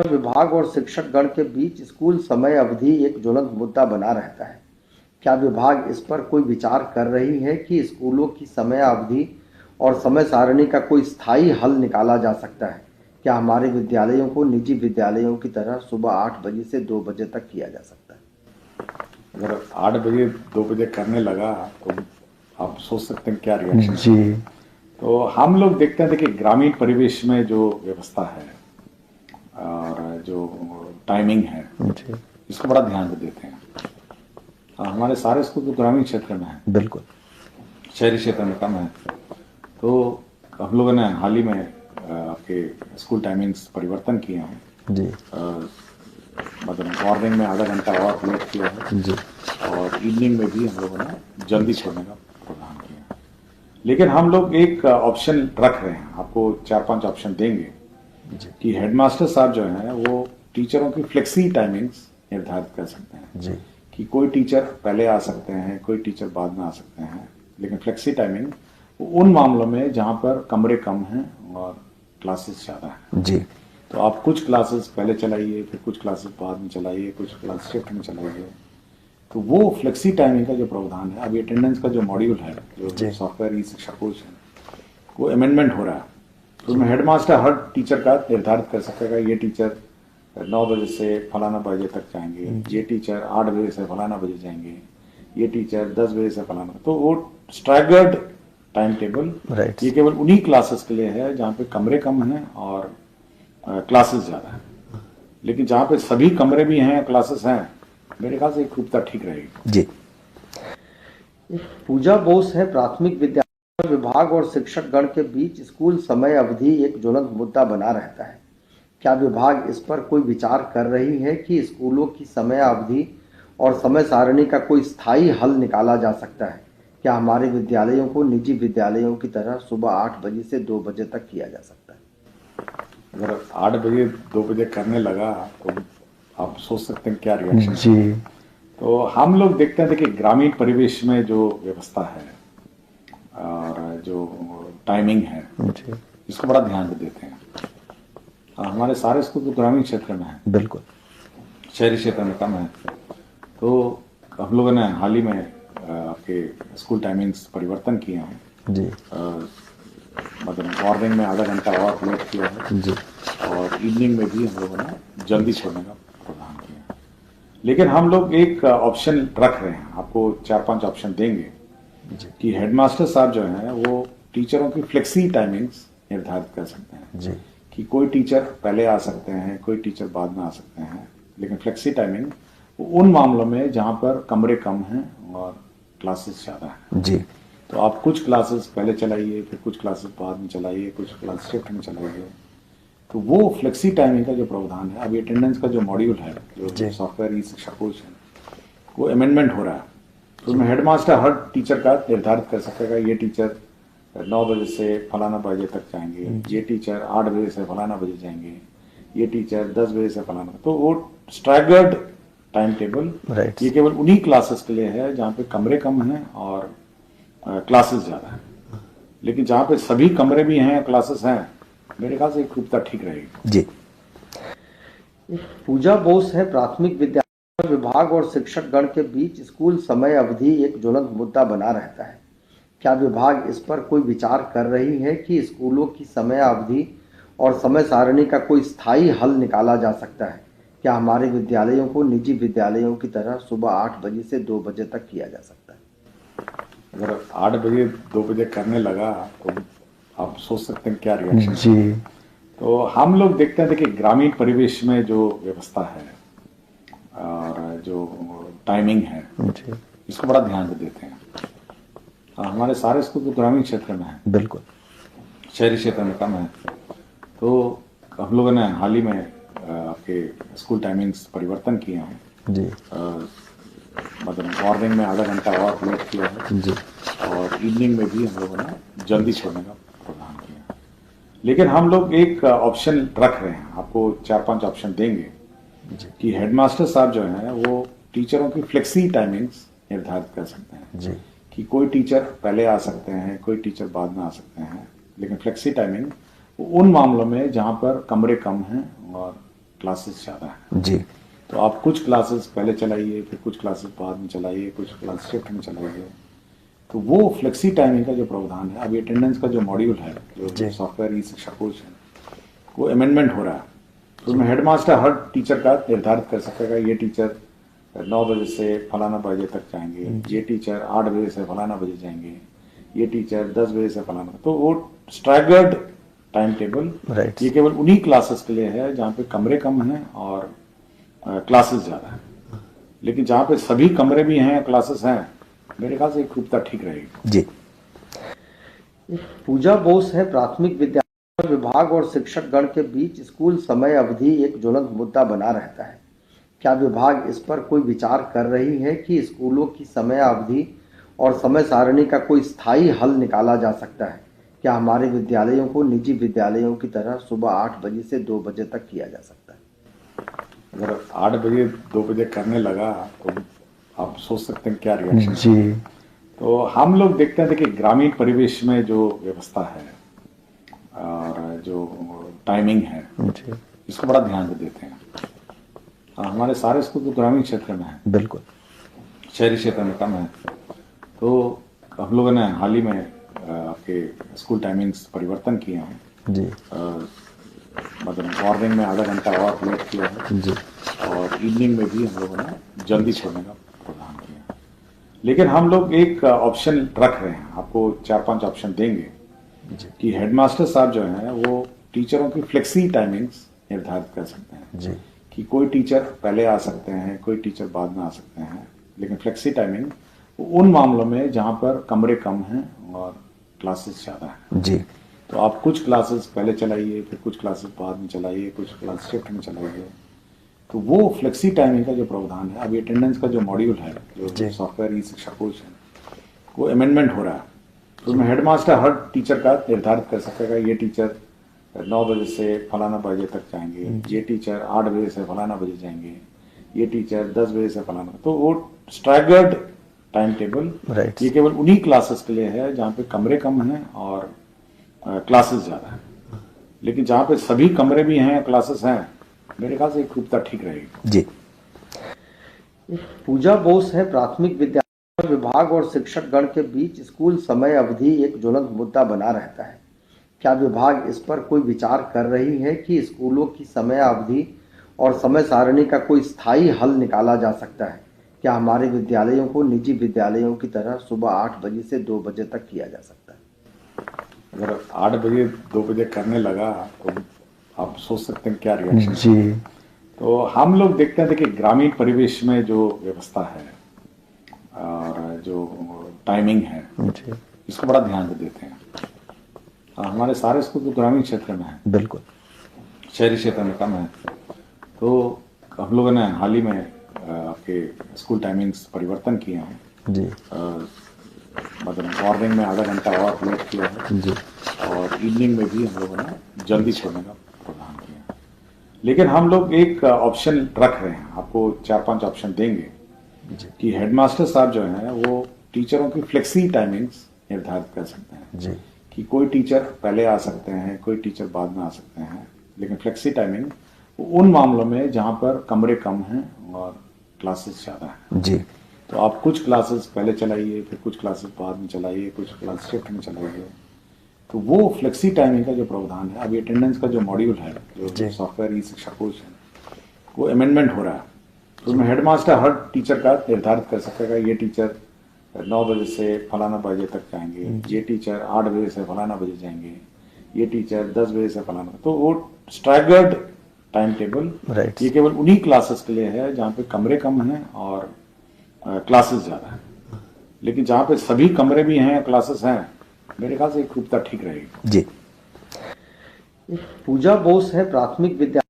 विभाग और शिक्षक गण के बीच स्कूल समय अवधि एक ज्वलंत मुद्दा बना रहता है। क्या विभाग इस पर कोई विचार कर रही है कि स्कूलों की समय अवधि और समय सारणी का कोई स्थायी हल निकाला जा सकता है? क्या हमारे विद्यालयों को निजी विद्यालयों की तरह सुबह 8 बजे से 2 बजे तक किया जा सकता है? अगर 8 बजे 2 बजे करने लगा तो आप सोच सकते हैं क्या रिएक्शन जी। तो हम लोग देखते हैं, देखिए ग्रामीण परिवेश में जो व्यवस्था है और जो टाइमिंग है जी, इसको बड़ा ध्यान देते हैं। हमारे सारे स्कूल तो ग्रामीण क्षेत्र में है, बिल्कुल, शहरी क्षेत्र में कम है। तो हम लोगों ने हाल ही में आपके स्कूल टाइमिंग्स परिवर्तन किए हैं जी। मतलब मॉर्निंग में आधा घंटा और लेट किया है जी, और इवनिंग में भी हम लोगों ने जल्दी छोड़ने का प्रावधान किया है। लेकिन हम लोग एक ऑप्शन रख रहे हैं, आपको 4-5 ऑप्शन देंगे जी, कि हेडमास्टर साहब जो हैं वो टीचरों की फ्लेक्सी टाइमिंग्स निर्धारित कर सकते हैं जी, कि कोई टीचर पहले आ सकते हैं, कोई टीचर बाद में आ सकते हैं, लेकिन फ्लेक्सी टाइमिंग उन मामलों में जहां पर कमरे कम हैं और क्लासेस ज़्यादा हैं जी। तो आप कुछ क्लासेस पहले चलाइए, फिर कुछ क्लासेस बाद में चलाइए, कुछ क्लास शिफ्ट में चलाइए। तो वो फ्लेक्सी टाइमिंग का जो प्रावधान है, अभी अटेंडेंस का जो मॉड्यूल है, जो सॉफ्टवेयर ई शिक्षा कोच है, वो अमेंडमेंट हो रहा है। तो उसमें हेडमास्टर हर टीचर का निर्धारित कर सकेगा, ये टीचर 9 बजे से फलाना बजे तक जाएंगे, ये टीचर 8 बजे से फलाना बजे जाएंगे, ये टीचर 10 बजे से फलाना। तो वो स्ट्रैगर्ड टाइम टेबल ये केवल उन्हीं क्लासेस के लिए है जहाँ पे कमरे कम हैं और क्लासेस ज़्यादा है। लेकिन जहाँ पे सभी कमरे भी हैं, क्लासेस हैं, मेरे ख्याल से एक रूपता ठीक रहेगी जी। पूजा बोस है, प्राथमिक विद्यालय विभाग और शिक्षक गण के बीच स्कूल समय अवधि एक ज्वलंत मुद्दा बना रहता है। क्या विभाग इस पर कोई विचार कर रही है कि स्कूलों की समय अवधि और समय सारणी का कोई स्थायी हल निकाला जा सकता है? क्या हमारे विद्यालयों को निजी विद्यालयों की तरह सुबह 8 बजे से 2 बजे तक किया जा सकता है? अगर 8 बजे 2 बजे करने लगा तो आप सोच सकते हैं क्या रिएक्शन जी। तो हम लोग देखते हैं, देखिए ग्रामीण परिवेश में जो व्यवस्था है और जो टाइमिंग है जी, इसको बड़ा ध्यान देते हैं। हमारे सारे स्कूल तो ग्रामीण क्षेत्र में है, बिल्कुल, शहरी क्षेत्र में कम है। तो हम लोगों ने हाल ही में आपके स्कूल टाइमिंग्स परिवर्तन किए हैं जी। मतलब मॉर्निंग में आधा घंटा और लेट किया है जी, और इवनिंग में भी हम लोगों ने जल्दी छोड़ने का प्रावधान किया है। लेकिन हम लोग एक ऑप्शन रख रहे हैं, आपको 4-5 ऑप्शन देंगे जी, कि हेडमास्टर साहब जो हैं वो टीचरों की फ्लेक्सी टाइमिंग्स निर्धारित कर सकते हैं जी, कि कोई टीचर पहले आ सकते हैं, कोई टीचर बाद में आ सकते हैं, लेकिन फ्लेक्सी टाइमिंग उन मामलों में जहां पर कमरे कम हैं और क्लासेस ज़्यादा हैं जी। तो आप कुछ क्लासेस पहले चलाइए, फिर कुछ क्लासेस बाद में चलाइए, कुछ क्लास शिफ्ट में चलाइए। तो वो फ्लेक्सी टाइमिंग का जो प्रावधान है, अभी अटेंडेंस का जो मॉड्यूल है, जो सॉफ्टवेयर ई शिक्षा कोच है, वो अमेंडमेंट हो रहा है। तो उसमें हेडमास्टर हर टीचर का निर्धारित कर सकेगा, ये टीचर 9 बजे से फलाना बजे तक जाएंगे, ये टीचर 8 बजे से फलाना बजे जाएंगे, ये टीचर 10 बजे से फलाना। तो वो स्ट्रैगर्ड टाइम टेबल ये केवल उन्हीं क्लासेस के लिए है जहाँ पे कमरे कम हैं और क्लासेस ज़्यादा है। लेकिन जहाँ पे सभी कमरे भी हैं, क्लासेस हैं, मेरे ख्याल से एक रूपता ठीक रहेगी जी। पूजा बोस है, प्राथमिक विद्यालय विभाग और शिक्षक गण के बीच स्कूल समय अवधि एक ज्वलंत मुद्दा बना रहता है। क्या विभाग इस पर कोई विचार कर रही है कि स्कूलों की समय अवधि और समय सारणी का कोई स्थायी हल निकाला जा सकता है? क्या हमारे विद्यालयों को निजी विद्यालयों की तरह सुबह 8 बजे से 2 बजे तक किया जा सकता है? अगर 8 बजे 2 बजे करने लगा तो आप सोच सकते हैं क्या रिएक्शन जी। तो हम लोग देखते हैं, देखिए ग्रामीण परिवेश में जो व्यवस्था है और जो टाइमिंग है जी, इसको बड़ा ध्यान देते हैं। हमारे सारे स्कूल तो ग्रामीण क्षेत्र में है, बिल्कुल, शहरी क्षेत्र में कम है। तो हम लोगों ने हाल ही में आपके स्कूल टाइमिंग्स परिवर्तन किए हैं जी। मतलब मॉर्निंग में आधा घंटा और लेट किया है जी, और इवनिंग में भी हम लोगों ने जल्दी छोड़ने का प्रावधान किया है। लेकिन हम लोग एक ऑप्शन रख रहे हैं, आपको 4-5 ऑप्शन देंगे जी, कि हेडमास्टर साहब जो हैं वो टीचरों की फ्लेक्सी टाइमिंग्स निर्धारित कर सकते हैं जी, कि कोई टीचर पहले आ सकते हैं, कोई टीचर बाद में आ सकते हैं, लेकिन फ्लेक्सी टाइमिंग उन मामलों में जहां पर कमरे कम हैं और क्लासेस ज्यादा है। जी तो आप कुछ क्लासेस पहले चलाइए, फिर कुछ क्लासेस बाद में चलाइए, कुछ क्लास शिफ्ट में चलाइए। तो वो फ्लेक्सी टाइमिंग का जो प्रावधान है, अभी अटेंडेंस का जो मॉड्यूल है, जो सॉफ्टवेयर ई शिक्षा कोच है, वो अमेंडमेंट हो रहा है। तो उसमें हेडमास्टर हर टीचर का निर्धारित कर सकेगा, ये टीचर 9 बजे से फलाना बजे तक जाएंगे, ये टीचर 8 बजे से फलाना बजे जाएंगे, ये टीचर 10 बजे से फलाना। तो वो स्ट्रैगर्ड टाइम टेबल ये केवल उन्हीं क्लासेस के लिए है जहाँ पे कमरे कम हैं और क्लासेस ज्यादा है। लेकिन जहाँ पे सभी कमरे भी हैं, क्लासेस हैं, मेरे ख्याल से एक रूपता ठीक रहेगी। जी। पूजा बोस है, प्राथमिक विद्यालय विभाग और शिक्षक गण के बीच स्कूल समय अवधि एक ज्वलंत मुद्दा बना रहता है। क्या विभाग इस पर कोई विचार कर रही है कि स्कूलों की समय अवधि और समय सारणी का कोई स्थायी हल निकाला जा सकता है? क्या हमारे विद्यालयों को निजी विद्यालयों की तरह सुबह 8 बजे से 2 बजे तक किया जा सकता है? अगर 8 बजे 2 बजे करने लगा तो आप सोच सकते हैं क्या रिएक्शन। जी। तो हम लोग देखते हैं, देखिए ग्रामीण परिवेश में जो व्यवस्था है और जो टाइमिंग है, इसको बड़ा ध्यान देते हैं। हमारे सारे स्कूल तो ग्रामीण क्षेत्र में है, बिल्कुल, शहरी क्षेत्र में कम है। तो हम लोगों ने हाल ही में आपके स्कूल टाइमिंग्स परिवर्तन किए हैं जी। मतलब मॉर्निंग में आधा घंटा और लेट किया है जी, और इवनिंग में भी हम लोगों ने जल्दी छोड़ने का प्रावधान किया है। लेकिन हम लोग एक ऑप्शन रख रहे हैं, आपको 4-5 ऑप्शन देंगे कि हेडमास्टर साहब जो हैं वो टीचरों की फ्लेक्सी टाइमिंग्स निर्धारित कर सकते हैं जी। कि कोई टीचर पहले आ सकते हैं, कोई टीचर बाद में आ सकते हैं। लेकिन फ्लेक्सी टाइमिंग उन मामलों में जहां पर कमरे कम हैं और क्लासेस ज्यादा है। जी। तो आप कुछ क्लासेस पहले चलाइए, फिर कुछ क्लासेस बाद में चलाइए, कुछ क्लास शिफ्ट में चलाइए। तो वो फ्लेक्सी टाइमिंग का जो प्रावधान है, अभी अटेंडेंस का जो मॉड्यूल है, जो सॉफ्टवेयर ई शिक्षा कोच है, वो अमेंडमेंट हो रहा है। तो उसमें हेडमास्टर हर टीचर का निर्धारित कर सकेगा, ये टीचर 9 बजे से फलाना बजे तक जाएंगे, ये टीचर 8 बजे से फलाना बजे जाएंगे, ये टीचर 10 बजे से फलाना। तो वो स्ट्रैगर्ड टाइम टेबल ये केवल उन्हीं क्लासेस के लिए है जहाँ पे कमरे कम हैं और क्लासेस ज्यादा है। लेकिन जहाँ पे सभी कमरे भी हैं, क्लासेस हैं, मेरे ख्याल से एक रूपता ठीक रहेगी। जी। पूजा बोस है, प्राथमिक विद्यालय विभाग और शिक्षक गण के बीच स्कूल समय अवधि एक ज्वलंत मुद्दा बना रहता है। क्या विभाग इस पर कोई विचार कर रही है कि स्कूलों की समय अवधि और समय सारणी का कोई स्थायी हल निकाला जा सकता है? क्या हमारे विद्यालयों को निजी विद्यालयों की तरह सुबह 8 बजे से 2 बजे तक किया जा सकता है? अगर 8 बजे 2 बजे करने लगा तो आप सोच सकते हैं क्या रिएक्शन। जी। तो हम लोग देखते हैं, देखिए ग्रामीण परिवेश में जो व्यवस्था है और जो टाइमिंग है, इसको बड़ा ध्यान देते हैं। हमारे सारे स्कूल तो ग्रामीण क्षेत्र में है, बिल्कुल, शहरी क्षेत्र में कम है। तो हम लोगों ने हाल ही में आपके स्कूल टाइमिंग्स परिवर्तन किए हैं जी। मतलब मॉर्निंग में आधा घंटा और लेट किया है जी। और इवनिंग में भी हम लोगों ने जल्दी छोड़ने का प्रावधान किया है। लेकिन हम लोग एक ऑप्शन रख रहे हैं, आपको 4-5 ऑप्शन देंगे कि हेडमास्टर साहब जो हैं वो टीचरों की फ्लेक्सी टाइमिंग्स निर्धारित कर सकते हैं जी। कि कोई टीचर पहले आ सकते हैं, कोई टीचर बाद में आ सकते हैं। लेकिन फ्लेक्सी टाइमिंग उन मामलों में जहां पर कमरे कम हैं और क्लासेस ज्यादा है। जी। तो आप कुछ क्लासेस पहले चलाइए, फिर कुछ क्लासेस बाद में चलाइए, कुछ क्लास शिफ्ट में चलाइए। तो वो फ्लेक्सी टाइमिंग का जो प्रावधान है, अभी अटेंडेंस का जो मॉड्यूल है, जो सॉफ्टवेयर ई शिक्षा कोच है, वो अमेंडमेंट हो रहा है। तो उसमें हेडमास्टर हर टीचर का निर्धारित कर सकेगा, ये टीचर 9 बजे से फलाना बजे तक जाएंगे, ये टीचर 8 बजे से फलाना बजे जाएंगे, ये टीचर 10 बजे से फलाना। तो वो स्ट्रैगर्ड टाइम टेबल ये केवल उन्हीं क्लासेस के लिए है जहाँ पे कमरे कम हैं और क्लासेस ज्यादा है। लेकिन जहाँ पे सभी कमरे भी हैं, क्लासेस हैं, मेरे ख्याल से एक रूपता ठीक रहेगी। जी। पूजा बोस है, प्राथमिक विद्यालय